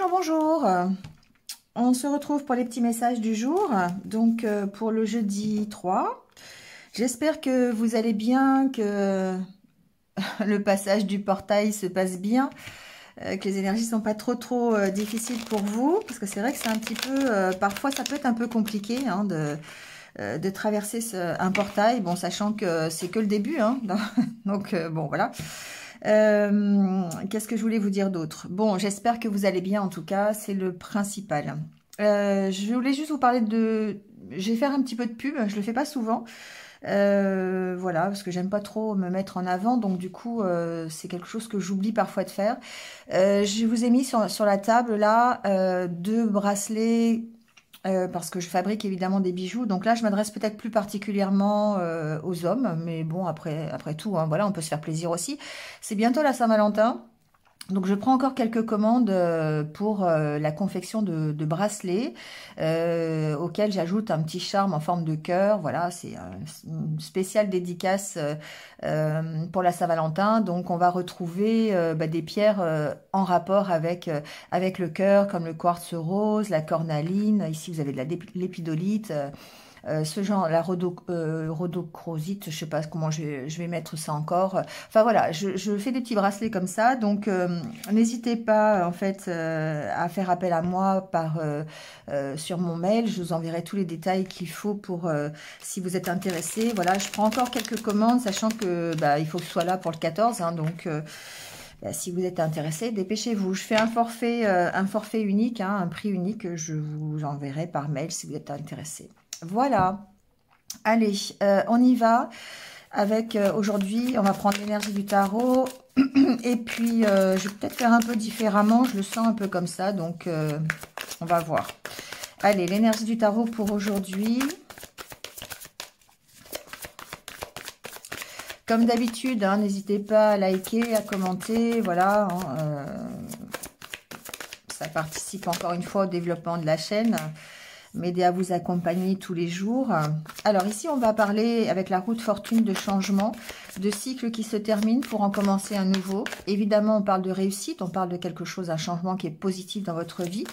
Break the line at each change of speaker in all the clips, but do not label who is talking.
Bonjour, bonjour. On se retrouve pour les petits messages du jour. Donc, pour le jeudi 3. J'espère que vous allez bien, que le passage du portail se passe bien, que les énergies ne sont pas trop difficiles pour vous. Parce que c'est vrai que c'est un petit peu... parfois, ça peut être un peu compliqué hein, de traverser un portail. Bon, sachant que c'est que le début. Hein, donc, bon, voilà. Qu'est-ce que je voulais vous dire d'autre? Bon, j'espère que vous allez bien en tout cas, c'est le principal. Je voulais juste vous parler de... Je vais faire un petit peu de pub, je le fais pas souvent. Voilà, parce que j'aime pas trop me mettre en avant, donc du coup, c'est quelque chose que j'oublie parfois de faire. Je vous ai mis sur la table là 2 bracelets. Parce que je fabrique évidemment des bijoux. Donc là, je m'adresse peut-être plus particulièrement aux hommes. Mais bon, après tout, hein, voilà, on peut se faire plaisir aussi. C'est bientôt la Saint-Valentin. Donc je prends encore quelques commandes pour la confection de bracelets auxquels j'ajoute un petit charme en forme de cœur. Voilà, c'est une spéciale dédicace pour la Saint-Valentin. Donc on va retrouver des pierres en rapport avec le cœur, comme le quartz rose, la cornaline. Ici vous avez de l'épidolite. Ce genre, la rhodochrosite, je sais pas comment je vais mettre ça encore. Enfin voilà, je fais des petits bracelets comme ça, donc n'hésitez pas en fait à faire appel à moi sur mon mail. Je vous enverrai tous les détails qu'il faut pour si vous êtes intéressé. Voilà, je prends encore quelques commandes, sachant que il faut que je sois là pour le 14, hein, donc si vous êtes intéressé, dépêchez-vous. Je fais un forfait unique, hein, un prix unique. Je vous enverrai par mail si vous êtes intéressé. Voilà, allez, on y va avec aujourd'hui, on va prendre l'énergie du tarot et puis je vais peut-être faire un peu différemment, je le sens un peu comme ça, donc on va voir. Allez, l'énergie du tarot pour aujourd'hui. Comme d'habitude, hein, n'hésitez pas à liker, à commenter, voilà. Hein, ça participe encore une fois au développement de la chaîne. M'aider à vous accompagner tous les jours. Alors ici, on va parler avec la roue de fortune de changement, de cycle qui se termine pour en commencer un nouveau. Évidemment, on parle de réussite, on parle de quelque chose, un changement qui est positif dans votre vie.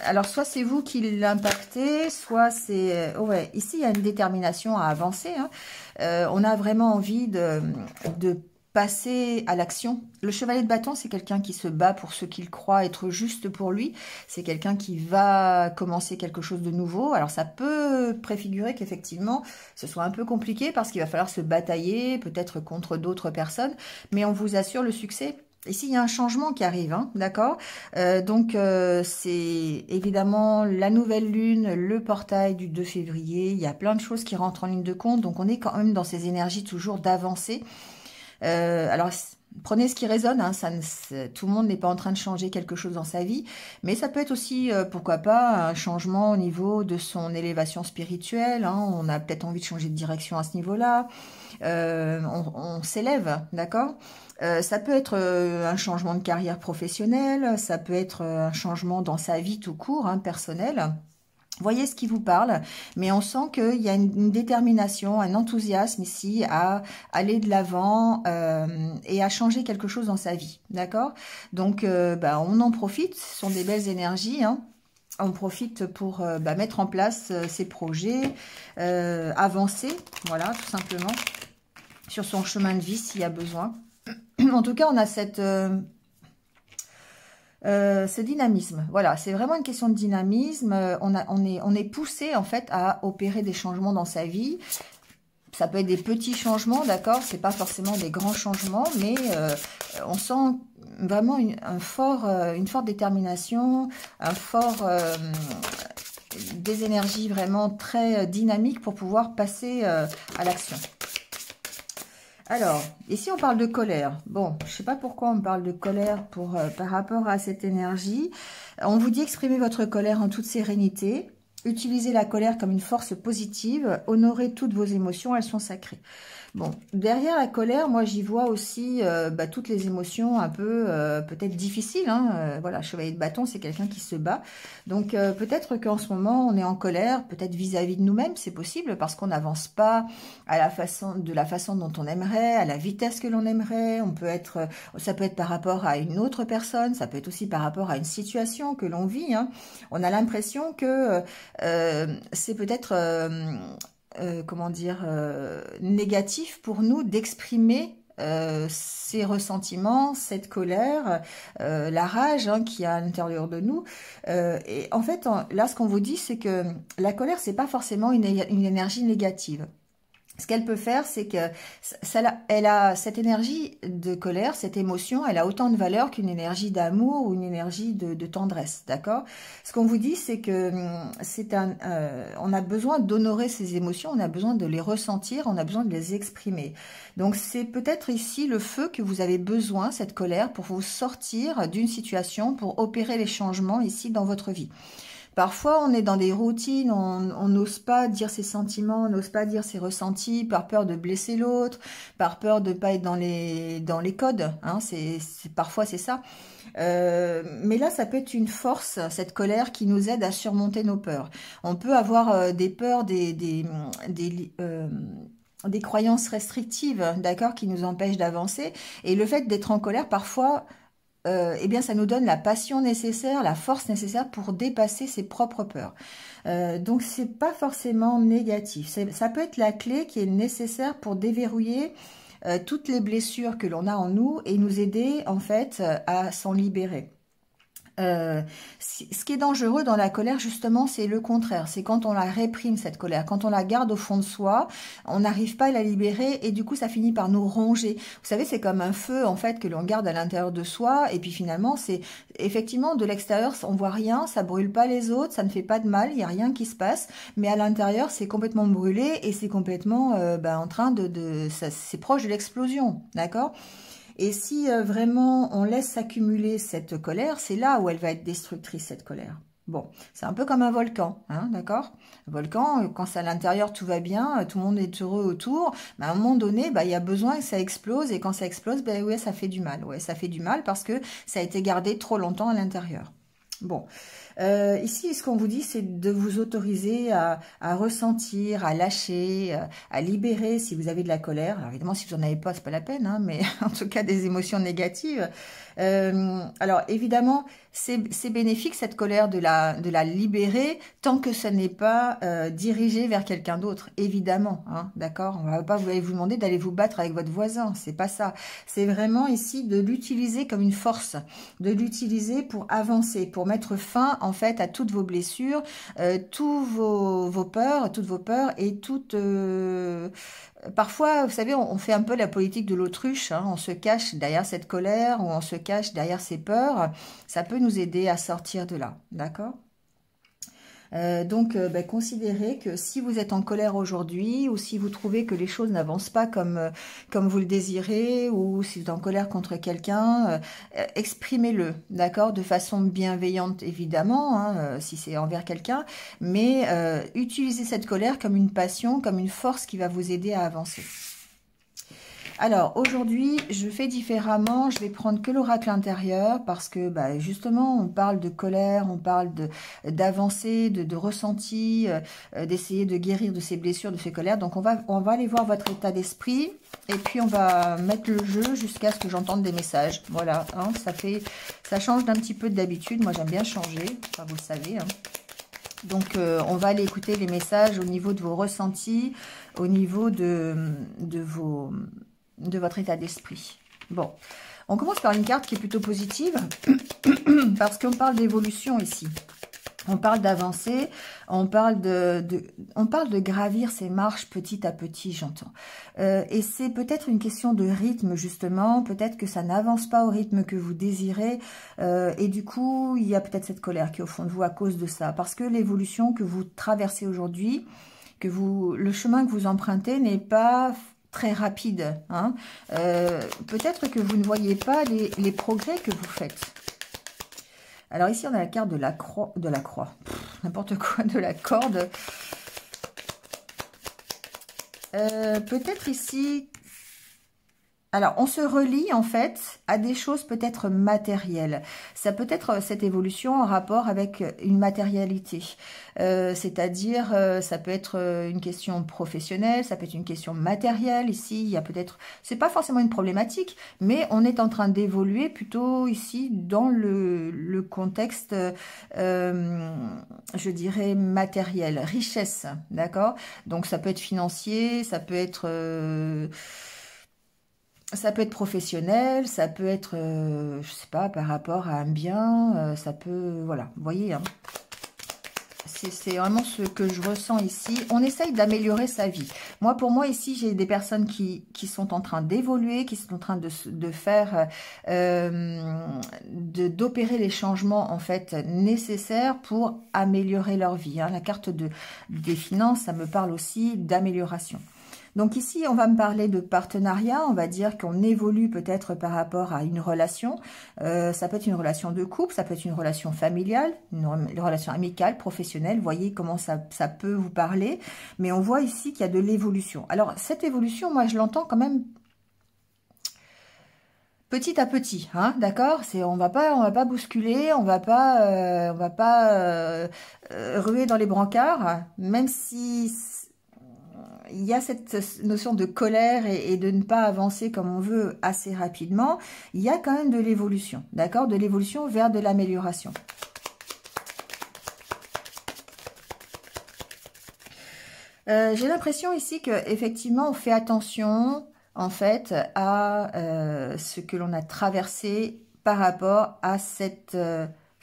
Alors, soit c'est vous qui l'impactez, soit c'est... ouais, ici, il y a une détermination à avancer. Hein. On a vraiment envie de passer à l'action. Le chevalier de bâton, c'est quelqu'un qui se bat pour ce qu'il croit être juste pour lui. C'est quelqu'un qui va commencer quelque chose de nouveau. Alors, ça peut préfigurer qu'effectivement, ce soit un peu compliqué parce qu'il va falloir se batailler, peut-être contre d'autres personnes, mais on vous assure le succès. Ici, il y a un changement qui arrive, hein, d'accord? Donc, c'est évidemment la nouvelle lune, le portail du 2 février. Il y a plein de choses qui rentrent en ligne de compte. Donc, on est quand même dans ces énergies toujours d'avancer. Alors, prenez ce qui résonne, hein, tout le monde n'est pas en train de changer quelque chose dans sa vie, mais ça peut être aussi, pourquoi pas, un changement au niveau de son élévation spirituelle, hein, on a peut-être envie de changer de direction à ce niveau-là, on s'élève, d'accord? Ça peut être un changement de carrière professionnelle, ça peut être un changement dans sa vie tout court, hein, personnelle. Voyez ce qui vous parle, mais on sent qu'il y a une détermination, un enthousiasme ici à aller de l'avant et à changer quelque chose dans sa vie, d'accord? Donc, on en profite, ce sont des belles énergies, hein. On profite pour mettre en place ses projets, avancer, voilà, tout simplement, sur son chemin de vie s'il y a besoin. En tout cas, on a ce dynamisme, voilà, c'est vraiment une question de dynamisme. On est poussé en fait à opérer des changements dans sa vie. Ça peut être des petits changements, d'accord, c'est pas forcément des grands changements, mais on sent vraiment une forte détermination, des énergies vraiment très dynamiques pour pouvoir passer à l'action. Alors, ici on parle de colère. Bon, je ne sais pas pourquoi on parle de colère par rapport à cette énergie. On vous dit exprimer votre colère en toute sérénité. Utilisez la colère comme une force positive. Honorez toutes vos émotions, elles sont sacrées. Bon, derrière la colère, moi j'y vois aussi toutes les émotions un peu peut-être difficiles. Hein. Voilà, chevalier de bâton, c'est quelqu'un qui se bat. Donc peut-être qu'en ce moment on est en colère, peut-être vis-à-vis de nous-mêmes, c'est possible parce qu'on n'avance pas de la façon dont on aimerait, à la vitesse que l'on aimerait. Ça peut être par rapport à une autre personne, ça peut être aussi par rapport à une situation que l'on vit. Hein. On a l'impression que c'est peut-être comment dire, négatif pour nous d'exprimer ces ressentiments, cette colère, la rage hein, qu'il y a à l'intérieur de nous. Et en fait, là, ce qu'on vous dit, c'est que la colère, c'est pas forcément une énergie négative. Ce qu'elle peut faire, c'est que elle a cette énergie de colère, cette émotion, elle a autant de valeur qu'une énergie d'amour ou une énergie de tendresse, d'accord? Ce qu'on vous dit, c'est que on a besoin d'honorer ces émotions, on a besoin de les ressentir, on a besoin de les exprimer. Donc c'est peut-être ici le feu que vous avez besoin, cette colère, pour vous sortir d'une situation, pour opérer les changements ici dans votre vie. Parfois, on est dans des routines, on n'ose pas dire ses sentiments, on n'ose pas dire ses ressentis, par peur de blesser l'autre, par peur de ne pas être dans les codes. Hein, parfois, c'est ça. Mais là, ça peut être une force, cette colère qui nous aide à surmonter nos peurs. On peut avoir des peurs, des croyances restrictives, d'accord, qui nous empêchent d'avancer. Et le fait d'être en colère, parfois... eh bien, ça nous donne la passion nécessaire, la force nécessaire pour dépasser ses propres peurs. Donc, c'est pas forcément négatif. Ça peut être la clé qui est nécessaire pour déverrouiller toutes les blessures que l'on a en nous et nous aider, en fait, à s'en libérer. Ce qui est dangereux dans la colère, justement, c'est le contraire. C'est quand on la réprime, cette colère. Quand on la garde au fond de soi, on n'arrive pas à la libérer et du coup, ça finit par nous ronger. Vous savez, c'est comme un feu, en fait, que l'on garde à l'intérieur de soi. Et puis finalement, c'est effectivement de l'extérieur, on voit rien, ça brûle pas les autres, ça ne fait pas de mal, il n'y a rien qui se passe. Mais à l'intérieur, c'est complètement brûlé et c'est complètement en train c'est proche de l'explosion. D'accord ? Et si vraiment on laisse s'accumuler cette colère, c'est là où elle va être destructrice, cette colère. Bon, c'est un peu comme un volcan, hein, d'accord? Un volcan, quand c'est à l'intérieur, tout va bien, tout le monde est heureux autour, mais à un moment donné, il y a besoin que ça explose, et quand ça explose, ouais, ça fait du mal. Ouais, ça fait du mal parce que ça a été gardé trop longtemps à l'intérieur. Bon, ici, ce qu'on vous dit, c'est de vous autoriser à ressentir, à lâcher, à libérer si vous avez de la colère. Alors évidemment, si vous n'en avez pas, c'est pas la peine, hein, mais en tout cas des émotions négatives. Alors évidemment, c'est bénéfique cette colère de la libérer tant que ça n'est pas dirigé vers quelqu'un d'autre, évidemment. Hein, d'accord, on va pas vous demander d'aller vous battre avec votre voisin, c'est pas ça. C'est vraiment ici de l'utiliser comme une force, de l'utiliser pour avancer, pour mettre fin en fait à toutes vos blessures, toutes vos peurs et toutes... Parfois, vous savez, on fait un peu la politique de l'autruche, hein, on se cache derrière cette colère ou on se cache derrière ces peurs. Ça peut nous aider à sortir de là, d'accord ? Donc, considérez que si vous êtes en colère aujourd'hui ou si vous trouvez que les choses n'avancent pas comme vous le désirez ou si vous êtes en colère contre quelqu'un, exprimez-le, d'accord, de façon bienveillante évidemment, hein, si c'est envers quelqu'un, mais utilisez cette colère comme une passion, comme une force qui va vous aider à avancer. Alors, aujourd'hui, je fais différemment. Je vais prendre que l'oracle intérieur parce que, justement, on parle de colère, on parle d'avancer, de ressenti, d'essayer de guérir de ces blessures, de ces colères. Donc, on va aller voir votre état d'esprit et puis on va mettre le jeu jusqu'à ce que j'entende des messages. Voilà, hein, ça change d'un petit peu d'habitude. Moi, j'aime bien changer, enfin, vous le savez, hein. Donc, on va aller écouter les messages au niveau de vos ressentis, au niveau de votre état d'esprit. Bon, on commence par une carte qui est plutôt positive parce qu'on parle d'évolution ici. On parle d'avancer, on parle de gravir ces marches petit à petit, j'entends. Et c'est peut-être une question de rythme, justement. Peut-être que ça n'avance pas au rythme que vous désirez. Et du coup, il y a peut-être cette colère qui est au fond de vous à cause de ça. Parce que l'évolution que vous traversez aujourd'hui, le chemin que vous empruntez n'est pas très rapide. Hein. Peut-être que vous ne voyez pas les progrès que vous faites. Alors ici, on a la carte de la croix, n'importe quoi, de la corde. Peut-être ici... Alors, on se relie en fait à des choses peut-être matérielles. Ça peut être cette évolution en rapport avec une matérialité. C'est-à-dire, ça peut être une question professionnelle, ça peut être une question matérielle. Ici, il y a peut-être... C'est pas forcément une problématique, mais on est en train d'évoluer plutôt ici dans le contexte, je dirais, matériel, richesse, d'accord? Donc, ça peut être financier, ça peut être... ça peut être professionnel, ça peut être, je sais pas, par rapport à un bien, ça peut, voilà, vous voyez, hein, c'est vraiment ce que je ressens ici. On essaye d'améliorer sa vie. Moi, pour moi, ici, j'ai des personnes qui sont en train d'évoluer, qui sont en train de faire, d'opérer les changements, en fait, nécessaires pour améliorer leur vie. Hein. La carte des finances, ça me parle aussi d'amélioration. Donc ici, on va me parler de partenariat, on va dire qu'on évolue peut-être par rapport à une relation. Ça peut être une relation de couple, ça peut être une relation familiale, une relation amicale, professionnelle. Vous voyez comment ça peut vous parler. Mais on voit ici qu'il y a de l'évolution. Alors cette évolution, moi je l'entends quand même petit à petit, hein, d'accord. On va pas bousculer, on va pas ruer dans les brancards, même si il y a cette notion de colère et de ne pas avancer comme on veut assez rapidement. Il y a quand même de l'évolution, d'accord, de l'évolution vers de l'amélioration. J'ai l'impression ici que effectivement on fait attention en fait à ce que l'on a traversé par rapport à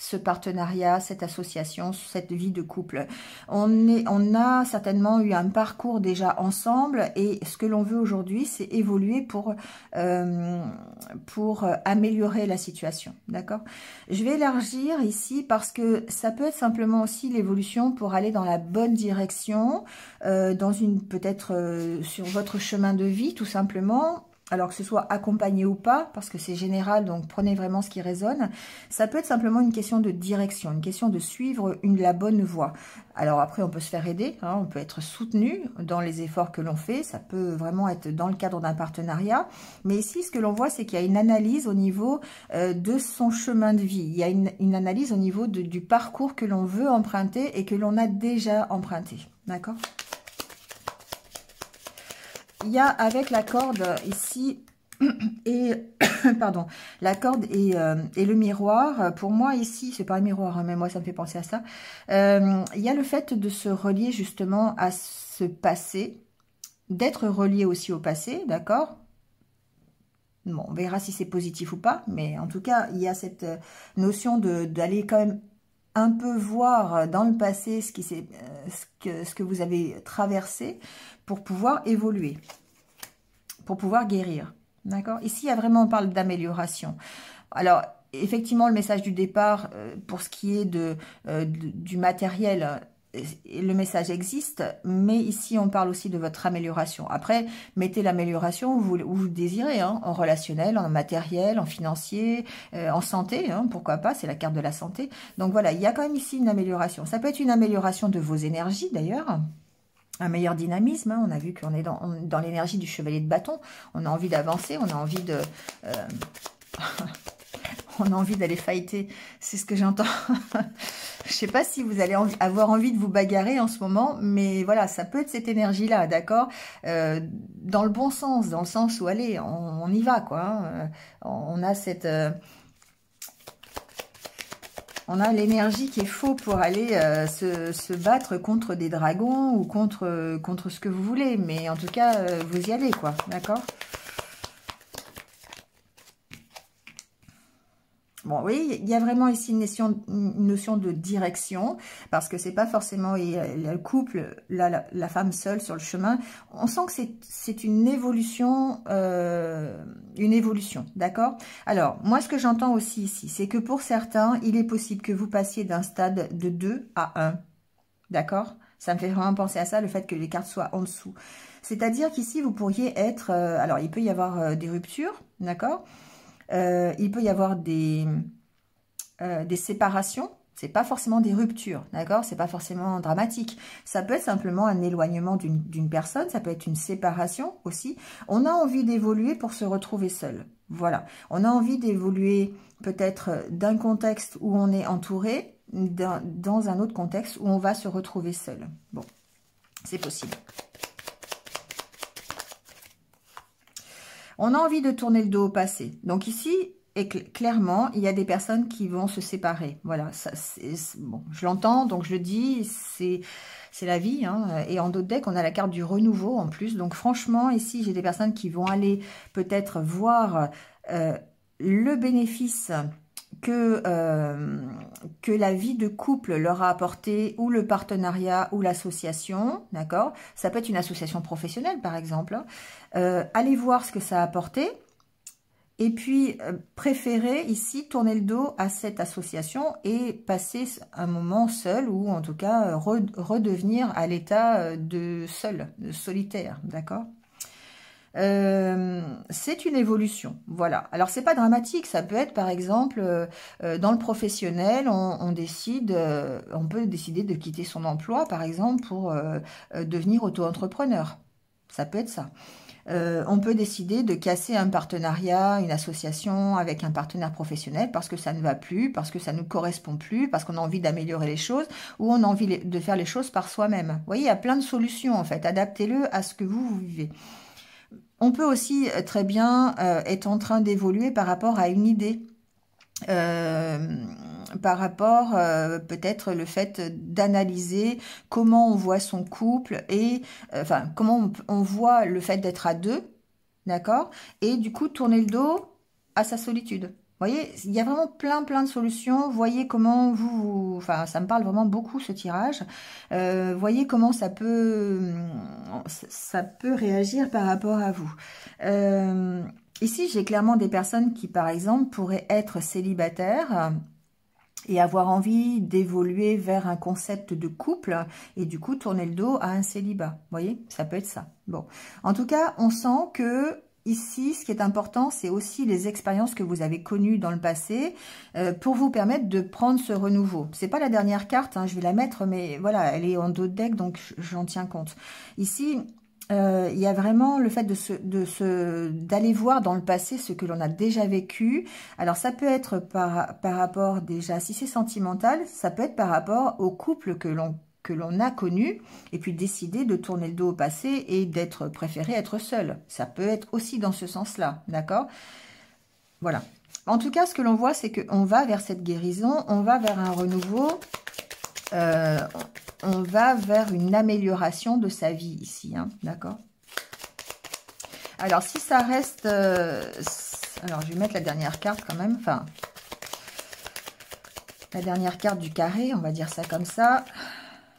ce partenariat, cette association, cette vie de couple. On a certainement eu un parcours déjà ensemble et ce que l'on veut aujourd'hui, c'est évoluer pour améliorer la situation, d'accord? Je vais élargir ici parce que ça peut être simplement aussi l'évolution pour aller dans la bonne direction, dans une peut-être sur votre chemin de vie tout simplement. Alors que ce soit accompagné ou pas, parce que c'est général, donc prenez vraiment ce qui résonne. Ça peut être simplement une question de direction, une question de suivre la bonne voie. Alors après, on peut se faire aider, hein, on peut être soutenu dans les efforts que l'on fait. Ça peut vraiment être dans le cadre d'un partenariat. Mais ici, ce que l'on voit, c'est qu'il y a une analyse au niveau de son chemin de vie. Il y a une analyse au niveau du parcours que l'on veut emprunter et que l'on a déjà emprunté. D'accord ? Il y a avec la corde ici et pardon, la corde et le miroir. Pour moi ici, c'est pas un miroir, hein, mais moi ça me fait penser à ça. Il y a le fait de se relier justement à ce passé, d'être relié aussi au passé, d'accord? Bon, on verra si c'est positif ou pas, mais en tout cas, il y a cette notion d'aller quand même un peu voir dans le passé ce que vous avez traversé pour pouvoir évoluer, pour pouvoir guérir. D'accord? Ici, il y a vraiment, on parle d'amélioration. Alors, effectivement, le message du départ, pour ce qui est du matériel, le message existe, mais ici, on parle aussi de votre amélioration. Après, mettez l'amélioration où vous désirez, hein, en relationnel, en matériel, en financier, en santé, hein, pourquoi pas, c'est la carte de la santé. Donc voilà, il y a quand même ici une amélioration. Ça peut être une amélioration de vos énergies, d'ailleurs, un meilleur dynamisme, hein. On a vu qu'on est dans l'énergie du chevalier de bâton. On a envie d'avancer, on a envie de... on a envie d'aller fighter, c'est ce que j'entends. Je sais pas si vous allez avoir envie de vous bagarrer en ce moment, mais voilà, ça peut être cette énergie-là, d'accord, dans le bon sens, dans le sens où, allez, on y va, quoi. Hein. On a cette... on a l'énergie qu'il faut pour aller se battre contre des dragons ou contre ce que vous voulez. Mais en tout cas, vous y allez, quoi. D'accord ? Bon, oui, il y a vraiment ici une notion de direction, parce que c'est pas forcément le couple, la femme seule sur le chemin. On sent que c'est une évolution, d'accord? Alors, moi, ce que j'entends aussi ici, c'est que pour certains, il est possible que vous passiez d'un stade de 2 à 1, d'accord? Ça me fait vraiment penser à ça, le fait que les cartes soient en dessous. C'est-à-dire qu'ici, vous pourriez être... alors, il peut y avoir des ruptures, d'accord? Il peut y avoir des séparations. C'est pas forcément des ruptures, d'accord? C'est pas forcément dramatique. Ça peut être simplement un éloignement d'une personne, ça peut être une séparation aussi. On a envie d'évoluer pour se retrouver seul. Voilà. On a envie d'évoluer peut-être d'un contexte où on est entouré, dans un autre contexte où on va se retrouver seul. Bon, c'est possible. On a envie de tourner le dos au passé. Donc ici, et clairement, il y a des personnes qui vont se séparer. Voilà, ça, bon, je l'entends, donc je le dis, c'est la vie. Hein. Et en d'autres decks, on a la carte du renouveau en plus. Donc franchement, ici, j'ai des personnes qui vont aller peut-être voir le bénéfice que la vie de couple leur a apporté, ou le partenariat, ou l'association, d'accord? Ça peut être une association professionnelle, par exemple. Allez voir ce que ça a apporté. Et puis, préférer ici tourner le dos à cette association et passer un moment seul, ou en tout cas redevenir à l'état de seul, de solitaire, d'accord? C'est une évolution, voilà. Alors, c'est pas dramatique, ça peut être par exemple, dans le professionnel, on peut décider de quitter son emploi, par exemple, pour devenir auto-entrepreneur. Ça peut être ça. On peut décider de casser un partenariat, une association avec un partenaire professionnel parce que ça ne va plus, parce que ça ne correspond plus, parce qu'on a envie d'améliorer les choses, ou on a envie de faire les choses par soi-même. Vous voyez, il y a plein de solutions en fait. Adaptez-le à ce que vous vivez. On peut aussi très bien être en train d'évoluer par rapport à une idée. Par rapport peut-être le fait d'analyser comment on voit son couple et enfin comment on voit le fait d'être à deux, d'accord, et du coup tourner le dos à sa solitude. Vous voyez, il y a vraiment plein de solutions. Voyez comment enfin, ça me parle vraiment beaucoup ce tirage. Voyez comment ça peut réagir par rapport à vous. Ici, j'ai clairement des personnes qui, par exemple, pourraient être célibataires et avoir envie d'évoluer vers un concept de couple et du coup tourner le dos à un célibat. Vous voyez, ça peut être ça. Bon, en tout cas, on sent que ici, ce qui est important, c'est aussi les expériences que vous avez connues dans le passé pour vous permettre de prendre ce renouveau. C'est pas la dernière carte, hein, je vais la mettre, mais voilà, elle est en dos de deck, donc j'en tiens compte. Ici, il y a vraiment le fait d'aller voir dans le passé ce que l'on a déjà vécu. Alors, ça peut être par rapport déjà, si c'est sentimental, ça peut être par rapport au couple que l'on a connu, et puis décider de tourner le dos au passé et d'être préféré être seul. Ça peut être aussi dans ce sens-là, d'accord? Voilà. En tout cas, ce que l'on voit, c'est qu'on va vers cette guérison, on va vers un renouveau, on va vers une amélioration de sa vie ici, hein, d'accord? Alors, si ça reste... alors, je vais mettre la dernière carte quand même, enfin... La dernière carte du carré, on va dire ça comme ça.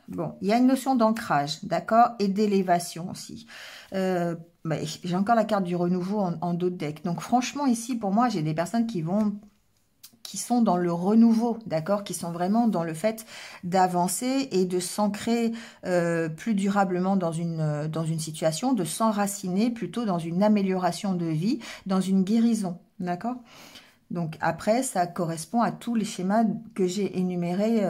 Bon, il y a une notion d'ancrage, d'accord, et d'élévation aussi. J'ai encore la carte du renouveau en dos de deck. Donc, franchement, ici, pour moi, j'ai des personnes qui sont dans le renouveau, d'accord, qui sont vraiment dans le fait d'avancer et de s'ancrer plus durablement dans une situation, de s'enraciner plutôt dans une amélioration de vie, dans une guérison, d'accord? Donc après, ça correspond à tous les schémas que j'ai énumérés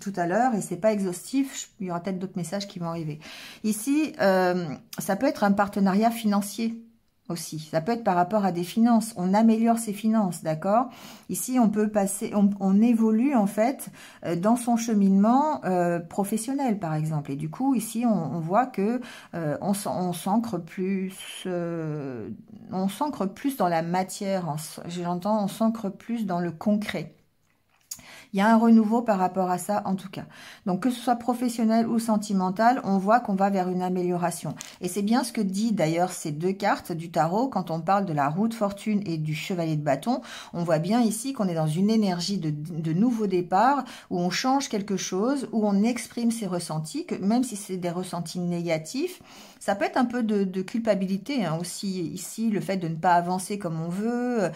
tout à l'heure, et c'est pas exhaustif, il y aura peut-être d'autres messages qui vont arriver. Ici, ça peut être un partenariat financier aussi. Ça peut être par rapport à des finances. On améliore ses finances, d'accord? Ici, on peut passer, on évolue en fait dans son cheminement professionnel, par exemple. Et du coup, ici, on voit que on s'ancre plus dans la matière. J'entends, on s'ancre plus dans le concret. Il y a un renouveau par rapport à ça, en tout cas. Donc, que ce soit professionnel ou sentimental, on voit qu'on va vers une amélioration. Et c'est bien ce que dit d'ailleurs ces deux cartes du tarot. Quand on parle de la roue de fortune et du chevalier de bâton, on voit bien ici qu'on est dans une énergie de nouveau départ, où on change quelque chose, où on exprime ses ressentis, que même si c'est des ressentis négatifs, ça peut être un peu de culpabilité hein, aussi ici, le fait de ne pas avancer comme on veut,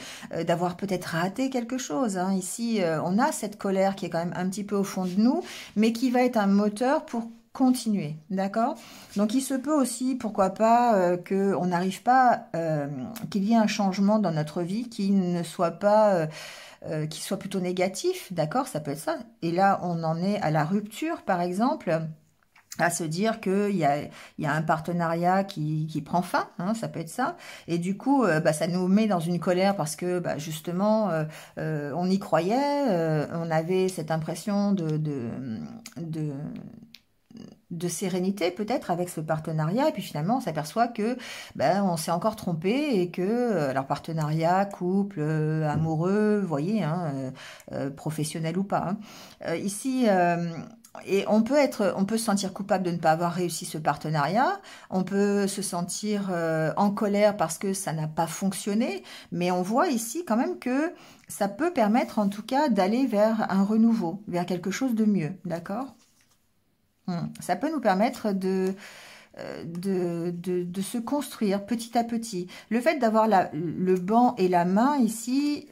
d'avoir peut-être raté quelque chose. Hein. Ici, on a cette colère qui est quand même un petit peu au fond de nous, mais qui va être un moteur pour continuer, d'accord? Donc, il se peut aussi, pourquoi pas, qu'on n'arrive pas, qu'il y ait un changement dans notre vie qui ne soit pas qui soit plutôt négatif, d'accord, ça peut être ça. Et là, on en est à la rupture, par exemple, à se dire qu'il y a un partenariat qui prend fin, hein, ça peut être ça. Et du coup, bah, ça nous met dans une colère parce que bah, justement, on y croyait, on avait cette impression de sérénité peut-être avec ce partenariat, et puis finalement on s'aperçoit que ben, on s'est encore trompé et que alors partenariat, couple, amoureux, vous voyez, hein, professionnel ou pas, hein. Ici et on peut se sentir coupable de ne pas avoir réussi ce partenariat, on peut se sentir en colère parce que ça n'a pas fonctionné, mais on voit ici quand même que ça peut permettre en tout cas d'aller vers un renouveau, vers quelque chose de mieux, d'accord? Ça peut nous permettre de se construire petit à petit. Le fait d'avoir le banc et la main ici,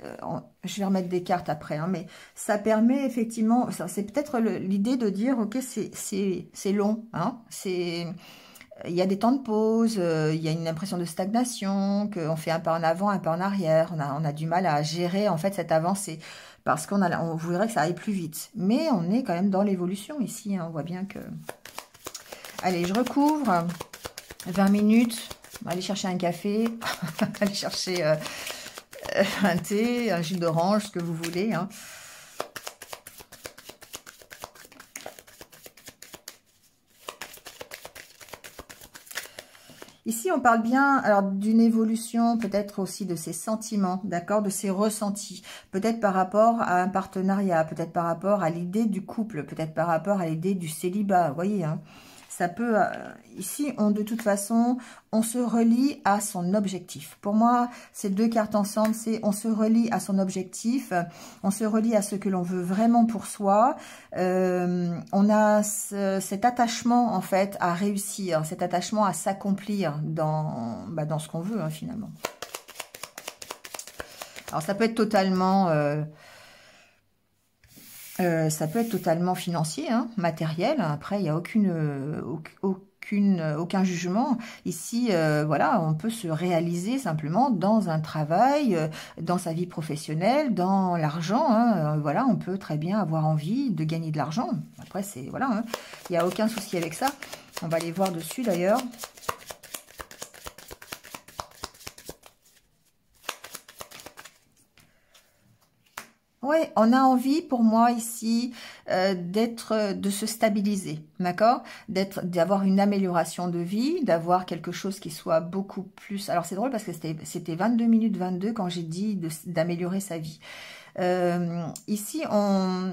je vais remettre des cartes après, hein, mais ça permet effectivement, c'est peut-être l'idée de dire, ok, c'est long, hein, il y a des temps de pause, il y a une impression de stagnation, qu'on fait un pas en avant, un pas en arrière, on a du mal à gérer en fait cette avancée, parce on voudrait que ça aille plus vite. Mais on est quand même dans l'évolution ici, hein, on voit bien que... Allez, je recouvre 20 minutes, on va aller chercher un café, aller chercher un thé, un jus d'orange, ce que vous voulez, hein. Ici, on parle bien alors d'une évolution, peut-être aussi de ses sentiments, d'accord, de ses ressentis, peut-être par rapport à un partenariat, peut-être par rapport à l'idée du couple, peut-être par rapport à l'idée du célibat, vous voyez, hein. Ça peut, ici, de toute façon, on se relie à son objectif. Pour moi, ces deux cartes ensemble, c'est on se relie à son objectif, on se relie à ce que l'on veut vraiment pour soi. On a cet attachement, en fait, à réussir, cet attachement à s'accomplir dans ce qu'on veut, hein, finalement. Alors, ça peut être totalement... ça peut être totalement financier, hein, matériel. Après, il n'y a aucun jugement. Ici, voilà, on peut se réaliser simplement dans un travail, dans sa vie professionnelle, dans l'argent, hein. Voilà, on peut très bien avoir envie de gagner de l'argent. Après, c'est voilà, hein, il n'y a aucun souci avec ça. On va aller voir dessus d'ailleurs. Oui, on a envie, pour moi ici, de se stabiliser, d'accord? D'avoir une amélioration de vie, d'avoir quelque chose qui soit beaucoup plus... Alors c'est drôle parce que c'était 22 minutes 22 quand j'ai dit d'améliorer sa vie. Ici, on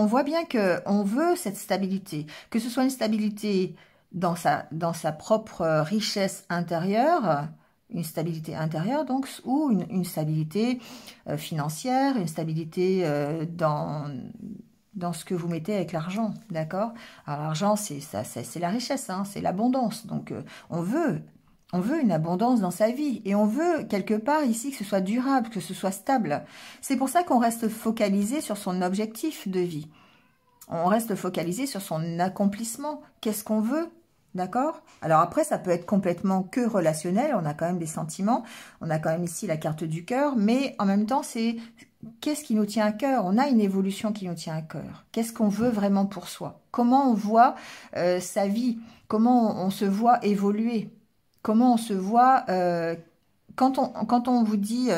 voit bien que on veut cette stabilité, que ce soit une stabilité dans sa propre richesse intérieure, une stabilité intérieure donc, ou une stabilité financière, une stabilité dans ce que vous mettez avec l'argent, d'accord? Alors l'argent, c'est la richesse, hein, c'est l'abondance, donc on veut une abondance dans sa vie et on veut quelque part ici que ce soit durable, que ce soit stable. C'est pour ça qu'on reste focalisé sur son objectif de vie. On reste focalisé sur son accomplissement. Qu'est-ce qu'on veut? D'accord? Alors après, ça peut être complètement que relationnel. On a quand même des sentiments. On a quand même ici la carte du cœur. Mais en même temps, c'est qu'est-ce qui nous tient à cœur? On a une évolution qui nous tient à cœur. Qu'est-ce qu'on veut vraiment pour soi? Comment on voit sa vie? Comment on se voit évoluer? Comment on se voit quand on vous dit...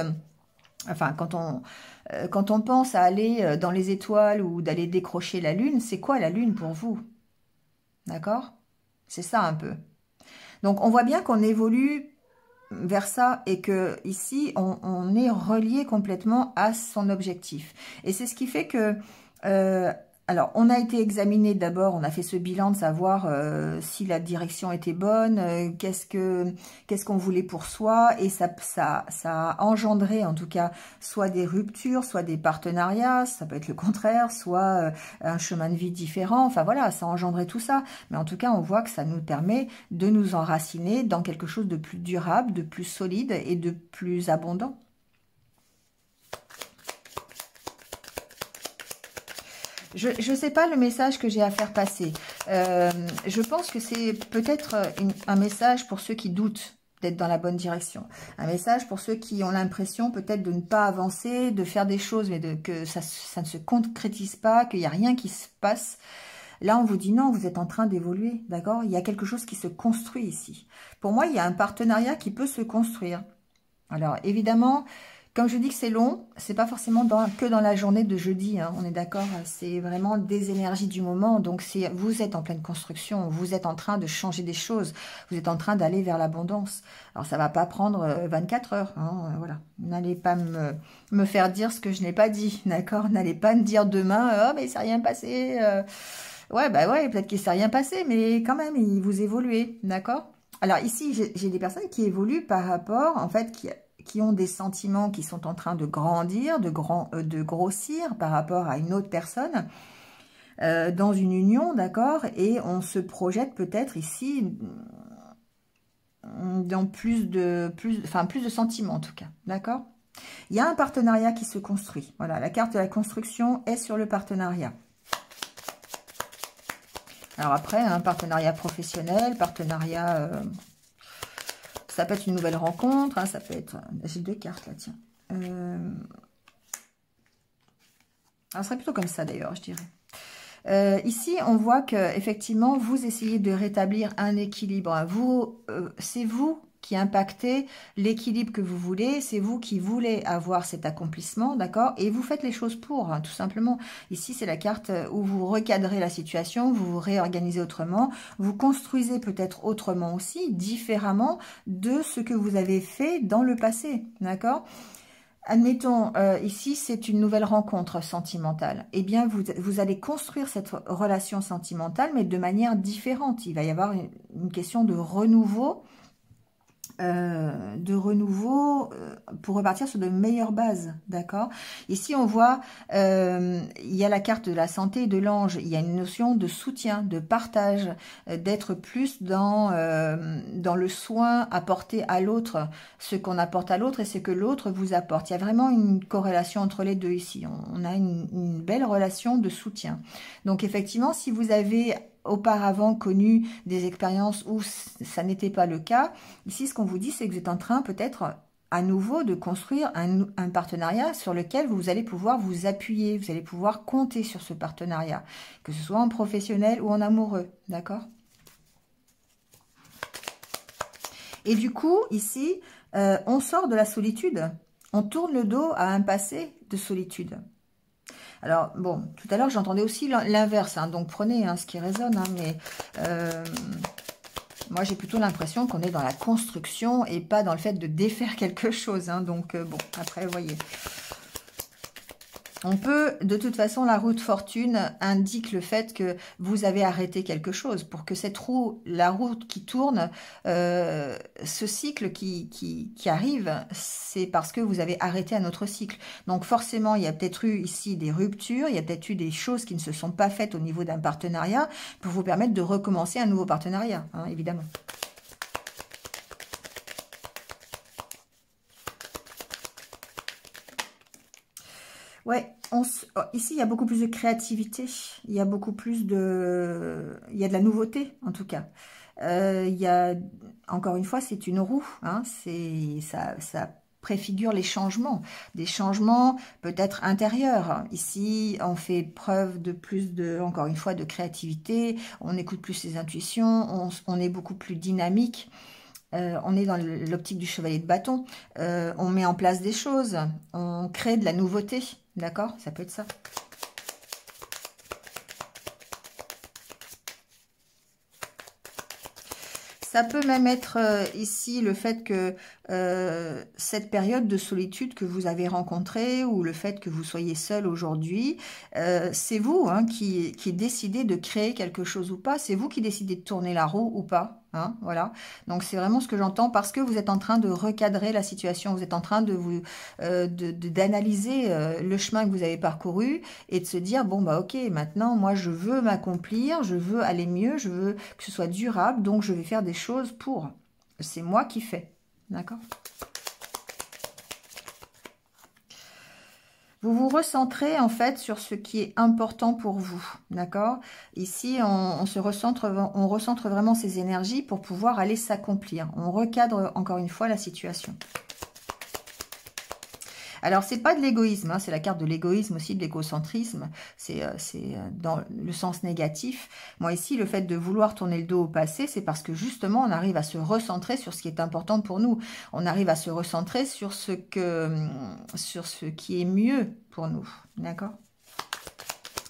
enfin, quand on pense à aller dans les étoiles ou d'aller décrocher la lune, c'est quoi la lune pour vous? D'accord? C'est ça un peu. Donc, on voit bien qu'on évolue vers ça et que ici, on est relié complètement à son objectif. Et c'est ce qui fait que... alors, on a été examiné d'abord, on a fait ce bilan de savoir si la direction était bonne, qu'est-ce qu'on voulait pour soi, et ça a engendré en tout cas soit des ruptures, soit des partenariats, ça peut être le contraire, soit un chemin de vie différent, enfin voilà, ça a engendré tout ça. Mais en tout cas, on voit que ça nous permet de nous enraciner dans quelque chose de plus durable, de plus solide et de plus abondant. Je ne sais pas le message que j'ai à faire passer. Je pense que c'est peut-être un message pour ceux qui doutent. d'être dans la bonne direction. Un message pour ceux qui ont l'impression peut-être de ne pas avancer, de faire des choses, mais que ça ne se concrétise pas, qu'il n'y a rien qui se passe. Là, on vous dit non, vous êtes en train d'évoluer, d'accord? Il y a quelque chose qui se construit ici. Pour moi, il y a un partenariat qui peut se construire. Alors, évidemment, comme je dis que c'est long, c'est pas forcément que dans la journée de jeudi, hein, on est d'accord? C'est vraiment des énergies du moment. Donc, vous êtes en pleine construction, vous êtes en train de changer des choses, vous êtes en train d'aller vers l'abondance. Alors, ça va pas prendre 24 heures, hein, voilà. N'allez pas me faire dire ce que je n'ai pas dit, d'accord? N'allez pas me dire demain, oh, mais il s'est rien passé. Ouais, bah ouais, peut-être qu'il s'est rien passé, mais quand même, vous évoluez, d'accord? Alors, ici, j'ai des personnes qui évoluent par rapport, en fait, qui ont des sentiments qui sont en train de grandir, de grossir par rapport à une autre personne dans une union, d'accord? Et on se projette peut-être ici dans plus de sentiments en tout cas, d'accord? Il y a un partenariat qui se construit. Voilà, la carte de la construction est sur le partenariat. Alors après, un partenariat professionnel, partenariat... ça peut être une nouvelle rencontre, hein, ça peut être... J'ai 2 cartes là, tiens. Ça serait plutôt comme ça d'ailleurs, je dirais. Ici, on voit que effectivement, vous essayez de rétablir un équilibre. C'est vous qui impactez l'équilibre que vous voulez. C'est vous qui voulez avoir cet accomplissement, d'accord? Et vous faites les choses pour, hein, tout simplement. Ici, c'est la carte où vous recadrez la situation, vous vous réorganisez autrement, vous construisez peut-être autrement aussi, différemment de ce que vous avez fait dans le passé, d'accord? Admettons, ici, c'est une nouvelle rencontre sentimentale. Eh bien, vous allez construire cette relation sentimentale, mais de manière différente. Il va y avoir une question de renouveau, pour repartir sur de meilleures bases, d'accord? Ici, on voit, il y a la carte de la santé et de l'ange. Il y a une notion de soutien, de partage, d'être plus dans le soin apporté à l'autre, ce qu'on apporte à l'autre et ce que l'autre vous apporte. Il y a vraiment une corrélation entre les deux ici. On a une belle relation de soutien. Donc, effectivement, si vous avez auparavant connu des expériences où ça n'était pas le cas, ici ce qu'on vous dit c'est que vous êtes en train peut-être à nouveau de construire un partenariat sur lequel vous allez pouvoir vous appuyer, vous allez pouvoir compter sur ce partenariat, que ce soit en professionnel ou en amoureux, d'accord? Et du coup, ici, on sort de la solitude, on tourne le dos à un passé de solitude. Alors, bon, tout à l'heure, j'entendais aussi l'inverse, hein, donc prenez ce qui résonne, hein, mais moi, j'ai plutôt l'impression qu'on est dans la construction et pas dans le fait de défaire quelque chose, hein, donc bon, après, vous voyez. On peut, de toute façon, la roue de fortune indique le fait que vous avez arrêté quelque chose. Pour que cette roue, la roue qui tourne, ce cycle qui arrive, c'est parce que vous avez arrêté un autre cycle. Donc forcément, il y a peut-être eu ici des ruptures, il y a peut-être eu des choses qui ne se sont pas faites au niveau d'un partenariat pour vous permettre de recommencer un nouveau partenariat, hein, évidemment. Ouais, ici, il y a beaucoup plus de créativité, il y a beaucoup plus de... Il y a de la nouveauté, en tout cas. Il y a, encore une fois, c'est une roue, hein, ça préfigure les changements, des changements peut-être intérieurs. Ici, on fait preuve de plus de, encore une fois, de créativité, on écoute plus ses intuitions, on est beaucoup plus dynamique. On est dans l'optique du chevalier de bâton, on met en place des choses, on crée de la nouveauté, d'accord? Ça peut être ça. Ça peut même être ici le fait que cette période de solitude que vous avez rencontrée ou le fait que vous soyez seul aujourd'hui, c'est vous hein, qui décidez de créer quelque chose ou pas. C'est vous qui décidez de tourner la roue ou pas. Hein, voilà. Donc c'est vraiment ce que j'entends parce que vous êtes en train de recadrer la situation. Vous êtes en train de vous d'analyser le chemin que vous avez parcouru et de se dire bon bah ok maintenant moi je veux m'accomplir, je veux aller mieux, je veux que ce soit durable donc je vais faire des choses pour. C'est moi qui fais. D'accord? Vous vous recentrez en fait sur ce qui est important pour vous, d'accord? Ici, on recentre vraiment ses énergies pour pouvoir aller s'accomplir. On recadre encore une fois la situation. Alors, c'est pas de l'égoïsme, hein, c'est la carte de l'égoïsme aussi, de l'égocentrisme, c'est dans le sens négatif. Moi, ici, le fait de vouloir tourner le dos au passé, c'est parce que justement, on arrive à se recentrer sur ce qui est important pour nous. On arrive à se recentrer sur ce qui est mieux pour nous, d'accord?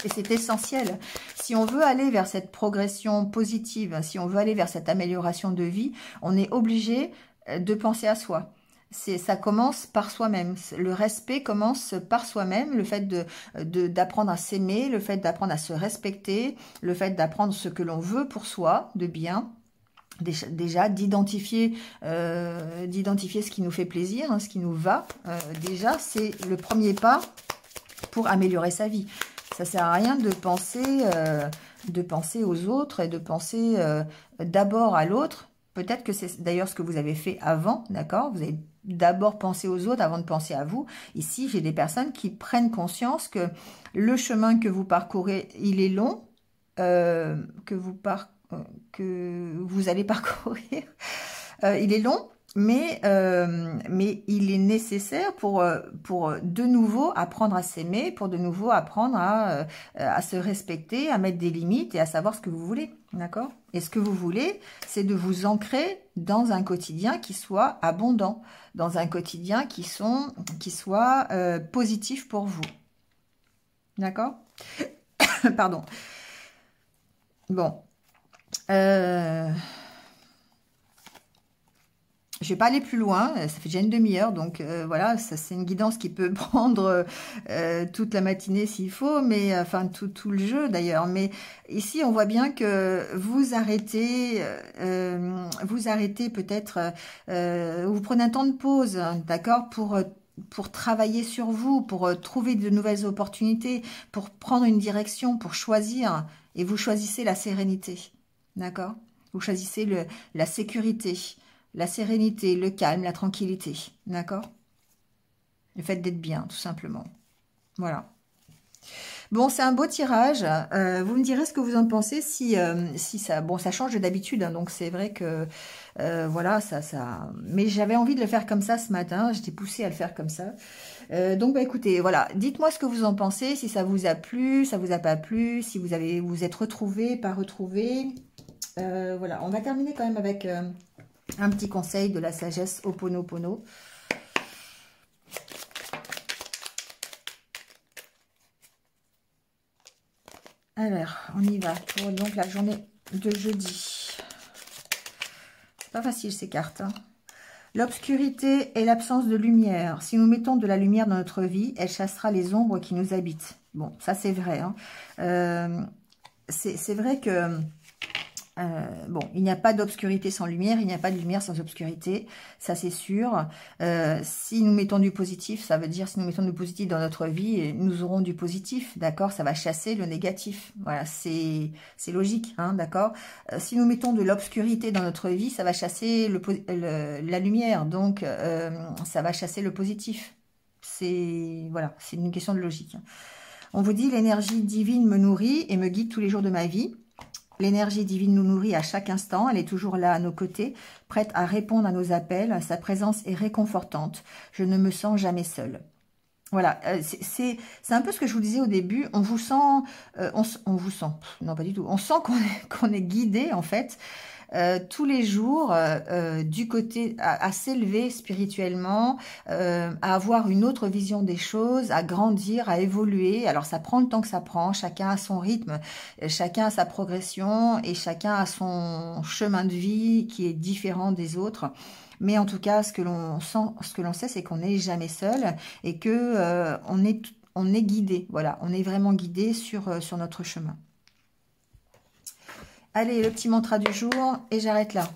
Et c'est essentiel. Si on veut aller vers cette progression positive, si on veut aller vers cette amélioration de vie, on est obligé de penser à soi. Ça commence par soi-même. Le respect commence par soi-même. Le fait d'apprendre à s'aimer, le fait d'apprendre à se respecter, le fait d'apprendre ce que l'on veut pour soi, de bien. Déjà, d'identifier ce qui nous fait plaisir, hein, ce qui nous va. Déjà, c'est le premier pas pour améliorer sa vie. Ça sert à rien de penser aux autres et de penser d'abord à l'autre. Peut-être que c'est d'ailleurs ce que vous avez fait avant, d'accord? Vous avez d'abord pensé aux autres avant de penser à vous. Ici, j'ai des personnes qui prennent conscience que le chemin que vous parcourez, il est long, que vous allez parcourir. Il est long, mais il est nécessaire pour de nouveau apprendre à s'aimer, pour de nouveau apprendre à se respecter, à mettre des limites et à savoir ce que vous voulez, d'accord? Et ce que vous voulez, c'est de vous ancrer dans un quotidien qui soit abondant, dans un quotidien qui soit positif pour vous, d'accord? Pardon. Bon. Je vais pas aller plus loin, ça fait déjà une demi-heure, donc voilà, ça c'est une guidance qui peut prendre toute la matinée s'il faut, mais enfin tout le jeu d'ailleurs. Mais ici, on voit bien que vous arrêtez peut-être, vous prenez un temps de pause, hein, d'accord, pour travailler sur vous, pour trouver de nouvelles opportunités, pour prendre une direction, pour choisir, et vous choisissez la sérénité, d'accord? Vous choisissez la sécurité. La sérénité, le calme, la tranquillité, d'accord? Le fait d'être bien, tout simplement. Voilà. Bon, c'est un beau tirage. Vous me direz ce que vous en pensez si ça... Bon, ça change d'habitude, hein, donc c'est vrai que... voilà, ça... Mais j'avais envie de le faire comme ça ce matin. J'étais poussée à le faire comme ça. Donc, bah, écoutez, voilà. Dites-moi ce que vous en pensez, si ça vous a plu, ça vous a pas plu, si vous êtes retrouvés, pas retrouvés. Voilà, on va terminer quand même avec... un petit conseil de la sagesse Ho'oponopono. Alors, on y va pour donc la journée de jeudi. C'est pas facile ces cartes, hein. L'obscurité est l'absence de lumière. Si nous mettons de la lumière dans notre vie, elle chassera les ombres qui nous habitent. Bon, ça c'est vrai, hein. C'est vrai que... bon, il n'y a pas d'obscurité sans lumière, il n'y a pas de lumière sans obscurité, ça c'est sûr. Si nous mettons du positif, ça veut dire si nous mettons du positif dans notre vie, nous aurons du positif, d'accord? Ça va chasser le négatif, voilà, c'est logique, hein, d'accord? Si nous mettons de l'obscurité dans notre vie, ça va chasser la lumière, donc ça va chasser le positif. Voilà, c'est une question de logique. On vous dit, l'énergie divine me nourrit et me guide tous les jours de ma vie. L'énergie divine nous nourrit à chaque instant, elle est toujours là à nos côtés, prête à répondre à nos appels, sa présence est réconfortante, je ne me sens jamais seule. Voilà, c'est un peu ce que je vous disais au début, on vous sent, on vous sent, non pas du tout, on sent qu'on est guidé en fait, tous les jours du côté à s'élever spirituellement, à avoir une autre vision des choses, à grandir, à évoluer. Alors ça prend le temps que ça prend, chacun a son rythme, chacun a sa progression et chacun a son chemin de vie qui est différent des autres. Mais en tout cas, ce que l'on sait, c'est qu'on n'est jamais seul et que on est guidé. Voilà, on est vraiment guidé sur notre chemin. Allez, le petit mantra du jour, et j'arrête là.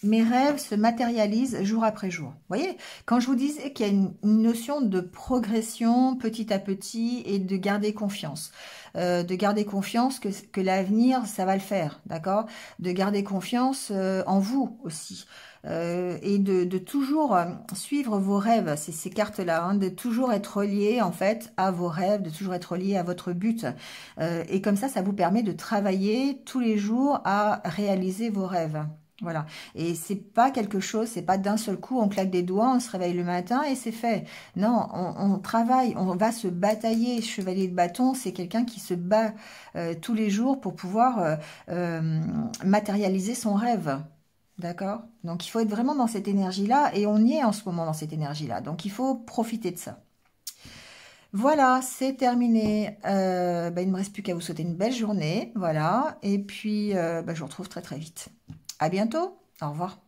mes rêves se matérialisent jour après jour. Vous voyez, quand je vous disais qu'il y a une notion de progression petit à petit et de garder confiance. De garder confiance que l'avenir, ça va le faire, d'accord? De garder confiance en vous aussi. Et de toujours suivre vos rêves, c'est ces cartes-là, hein, de toujours être relié en fait à vos rêves, de toujours être relié à votre but. Et comme ça vous permet de travailler tous les jours à réaliser vos rêves. Voilà. Et c'est pas quelque chose, c'est pas d'un seul coup, on claque des doigts, on se réveille le matin et c'est fait. Non, on travaille, on va se batailler. Chevalier de bâton, c'est quelqu'un qui se bat tous les jours pour pouvoir matérialiser son rêve. D'accord? Donc, il faut être vraiment dans cette énergie-là et on y est en ce moment dans cette énergie-là. Donc, il faut profiter de ça. Voilà, c'est terminé. Il ne me reste plus qu'à vous souhaiter une belle journée. Voilà. Et puis, je vous retrouve très très vite. À bientôt. Au revoir.